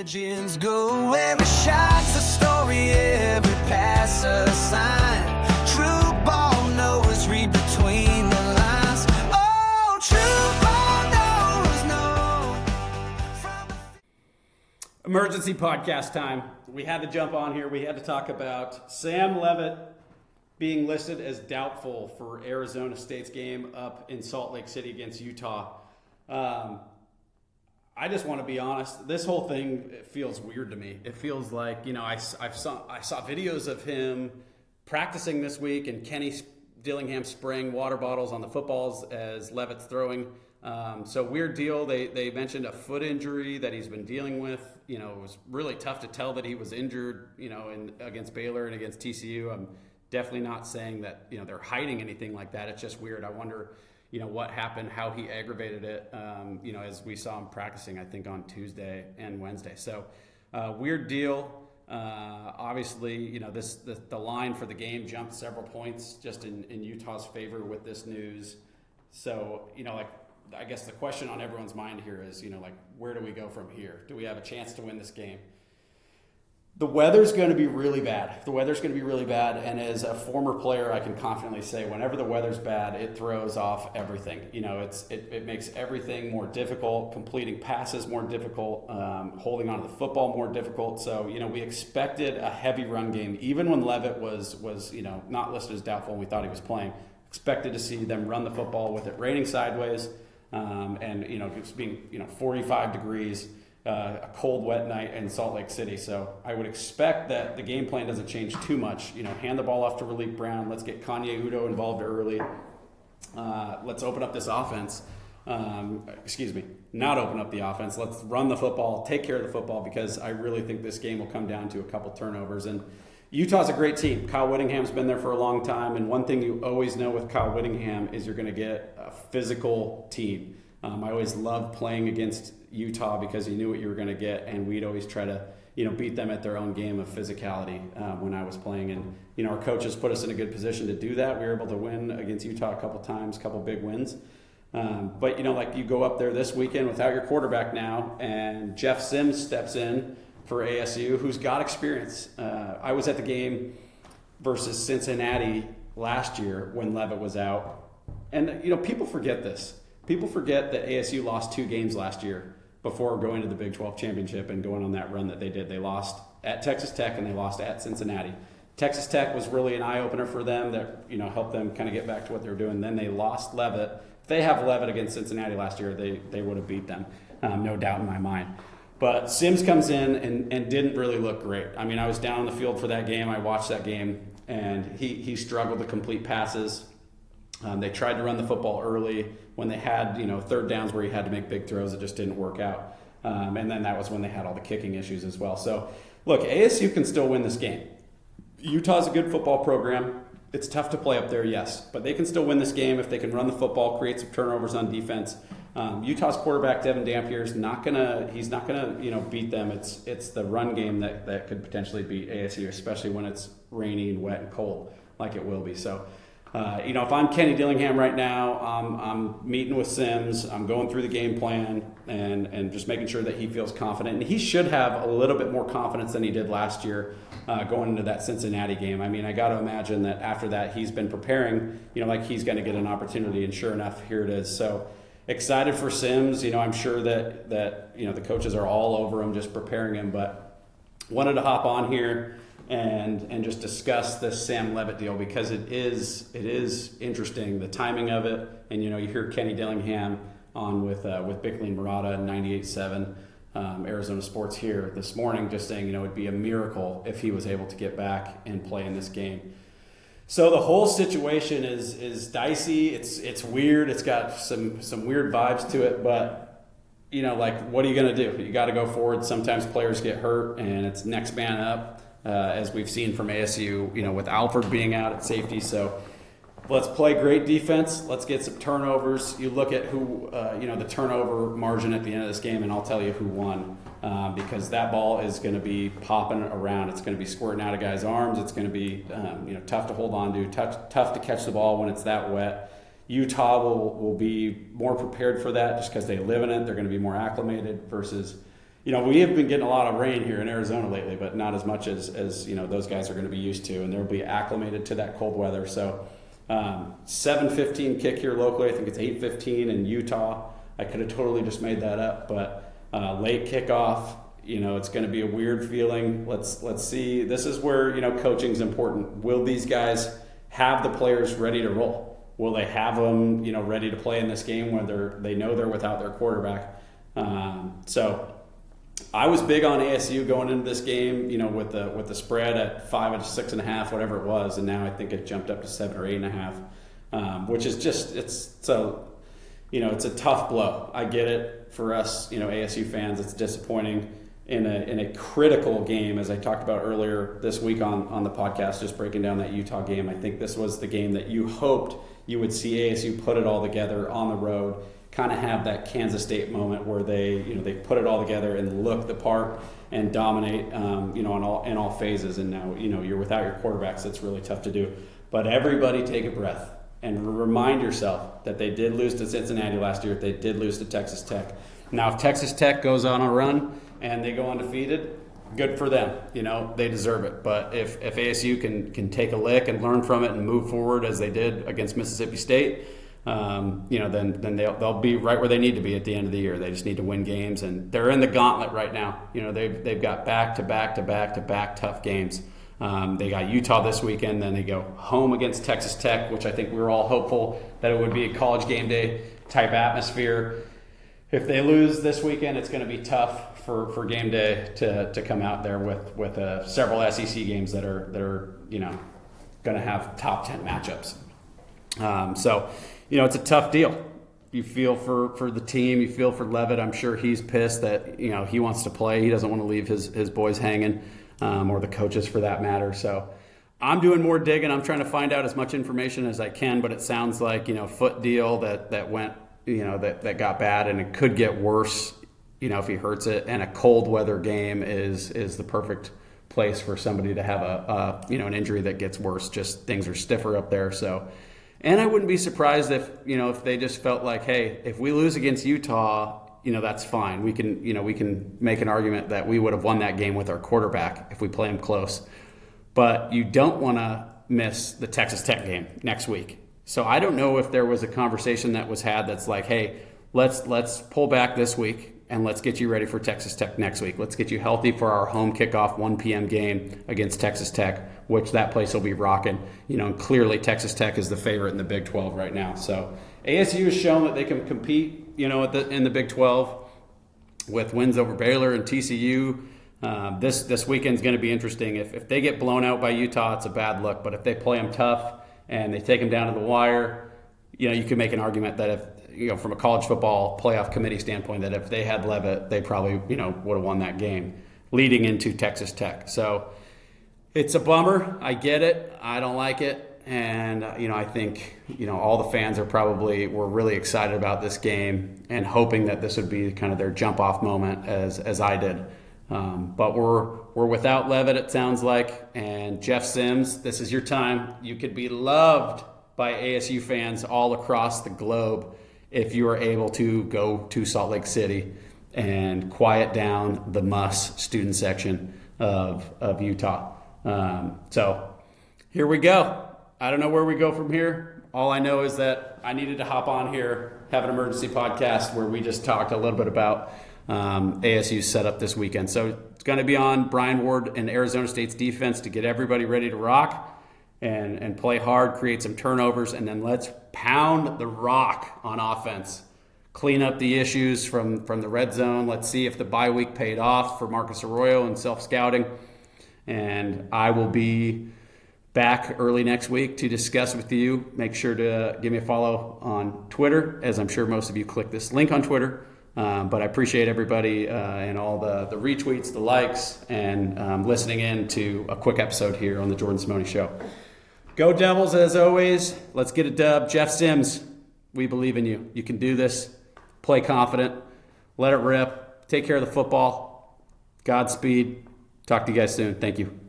Legends go, every shot's a story, every pass a sign. True ball knows, read between the lines. Oh, true ball knows, no. Emergency podcast time. We had to jump on here. We had to talk about Sam Leavitt being listed as doubtful for Arizona State's game up in Salt Lake City against Utah. I just want to be honest. This whole thing feels weird to me. It feels like, I saw videos of him practicing this week and Kenny Dillingham spraying water bottles on the footballs as Leavitt's throwing. So weird deal. They mentioned a foot injury that he's been dealing with. It was really tough to tell that he was injured, against Baylor and against TCU. I'm definitely not saying that, they're hiding anything like that. It's just weird. I wonder, what happened, how he aggravated it, as we saw him practicing, I think, on Tuesday and Wednesday. So weird deal. Obviously, the line for the game jumped several points just in Utah's favor with this news. So, I guess the question on everyone's mind here is, where do we go from here? Do we have a chance to win this game? The weather's going to be really bad. And as a former player, I can confidently say whenever the weather's bad, it throws off everything. It makes everything more difficult, completing passes more difficult, holding onto the football more difficult. So, we expected a heavy run game. Even when Leavitt was not listed as doubtful and we thought he was playing, expected to see them run the football with it raining sideways and just being 45 degrees. A cold, wet night in Salt Lake City. So I would expect that the game plan doesn't change too much. Hand the ball off to Relief Brown. Let's get Kanye Udo involved early. Let's open up this offense. Not open up the offense. Let's run the football, take care of the football, because I really think this game will come down to a couple turnovers. And Utah's a great team. Kyle Whittingham's been there for a long time. And one thing you always know with Kyle Whittingham is you're going to get a physical team. I always loved playing against Utah because you knew what you were going to get, and we'd always try to, beat them at their own game of physicality when I was playing. And, our coaches put us in a good position to do that. We were able to win against Utah a couple times, a couple big wins. But, you go up there this weekend without your quarterback now, and Jeff Sims steps in for ASU, who's got experience. I was at the game versus Cincinnati last year when Leavitt was out. And, people forget this. People forget that ASU lost 2 games last year before going to the Big 12 championship and going on that run that they did. They lost at Texas Tech and they lost at Cincinnati. Texas Tech was really an eye-opener for them that helped them kind of get back to what they were doing. Then they lost Leavitt. If they have Leavitt against Cincinnati last year, they would have beat them, no doubt in my mind. But Sims comes in and didn't really look great. I mean, I was down on the field for that game. I watched that game, and he struggled to complete passes. They tried to run the football early when they had, third downs where he had to make big throws. It just didn't work out. And then that was when they had all the kicking issues as well. So, look, ASU can still win this game. Utah's a good football program. It's tough to play up there, yes. But they can still win this game if they can run the football, create some turnovers on defense. Utah's quarterback, Devin Dampier, he's not gonna beat them. It's the run game that could potentially beat ASU, especially when it's rainy and wet and cold like it will be. So, if I'm Kenny Dillingham right now, I'm meeting with Sims, I'm going through the game plan and just making sure that he feels confident. And he should have a little bit more confidence than he did last year going into that Cincinnati game. I mean, I got to imagine that after that he's been preparing, like he's going to get an opportunity, and sure enough, here it is. So excited for Sims. I'm sure that the coaches are all over him, just preparing him, but wanted to hop on here and just discuss this Sam Leavitt deal because it is interesting, the timing of it. And you hear Kenny Dillingham on with Bickley and Murata and 98.7 Arizona Sports here this morning, just saying it'd be a miracle if he was able to get back and play in this game. So the whole situation is dicey. It's weird. It's got some weird vibes to it, but what are you going to do? You got to go forward. Sometimes players get hurt, and it's next man up. As we've seen from ASU, with Alford being out at safety. So let's play great defense. Let's get some turnovers. You look at who, the turnover margin at the end of this game, and I'll tell you who won because that ball is going to be popping around. It's going to be squirting out of guys' arms. It's going to be, tough to hold on to, tough to catch the ball when it's that wet. Utah will be more prepared for that just because they live in it. They're going to be more acclimated versus we have been getting a lot of rain here in Arizona lately, but not as much as those guys are going to be used to, and they'll be acclimated to that cold weather. So 7:15 kick here locally. I think it's 8:15 in Utah. I could have totally just made that up, but late kickoff. It's going to be a weird feeling. Let's see. This is where coaching is important. Will these guys have the players ready to roll? Will they have them ready to play in this game when they know they're without their quarterback? So I was big on ASU going into this game, with the spread at 5 and 6.5, whatever it was, and now I think it jumped up to 7 or 8.5, which is just it's a tough blow. I get it for us, ASU fans. It's disappointing in a critical game, as I talked about earlier this week on the podcast, just breaking down that Utah game. I think this was the game that you hoped you would see ASU put it all together on the road, kind of have that Kansas State moment where they put it all together and look the part and dominate, in all phases. And now, you're without your quarterbacks. It's really tough to do. But everybody take a breath and remind yourself that they did lose to Cincinnati last year. They did lose to Texas Tech. Now, if Texas Tech goes on a run and they go undefeated, good for them. They deserve it. But if ASU can take a lick and learn from it and move forward as they did against Mississippi State, then they'll be right where they need to be at the end of the year. They just need to win games, and they're in the gauntlet right now. They've got back tough games. They got Utah this weekend, then they go home against Texas Tech, which I think we were all hopeful that it would be a college game day type atmosphere. If they lose this weekend, it's going to be tough for game day to come out there with several SEC games that are going to have top 10 matchups. So it's a tough deal. You feel for the team. You feel for Leavitt. I'm sure he's pissed that he wants to play. He doesn't want to leave his boys hanging, or the coaches for that matter. So I'm doing more digging. I'm trying to find out as much information as I can. But it sounds like foot deal that went that got bad, and it could get worse if he hurts it. And a cold weather game is the perfect place for somebody to have an injury that gets worse. Just things are stiffer up there. So. And I wouldn't be surprised if they just felt like, hey, if we lose against Utah, that's fine. We can make an argument that we would have won that game with our quarterback if we play him close. But you don't want to miss the Texas Tech game next week. So I don't know if there was a conversation that was had that's like, hey, let's pull back this week and let's get you ready for Texas Tech next week. Let's get you healthy for our home kickoff 1 p.m. game against Texas Tech, which that place will be rocking. And clearly Texas Tech is the favorite in the Big 12 right now. So ASU has shown that they can compete, in the Big 12 with wins over Baylor and TCU. This weekend's going to be interesting. If they get blown out by Utah, it's a bad look. But if they play them tough and they take them down to the wire, you can make an argument that if, from a college football playoff committee standpoint, that if they had Leavitt, they probably, would have won that game leading into Texas Tech. So it's a bummer. I get it. I don't like it. And, I think, all the fans were really excited about this game and hoping that this would be kind of their jump off moment as I did. But we're without Leavitt, it sounds like. And Jeff Sims, this is your time. You could be loved by ASU fans all across the globe if you are able to go to Salt Lake City and quiet down the Muss student section of Utah. So here we go. I don't know where we go from here. All I know is that I needed to hop on here, have an emergency podcast where we just talked a little bit about ASU's setup this weekend. So it's going to be on Brian Ward and Arizona State's defense to get everybody ready to rock and play hard, create some turnovers, and then let's pound the rock on offense. Clean up the issues from the red zone. Let's see if the bye week paid off for Marcus Arroyo and self-scouting. And I will be back early next week to discuss with you. Make sure to give me a follow on Twitter, as I'm sure most of you click this link on Twitter. But I appreciate everybody and all the retweets, the likes, and listening in to a quick episode here on the Jordan Simone Show. Go Devils, as always. Let's get a dub. Jeff Sims, we believe in you. You can do this. Play confident. Let it rip. Take care of the football. Godspeed. Talk to you guys soon. Thank you.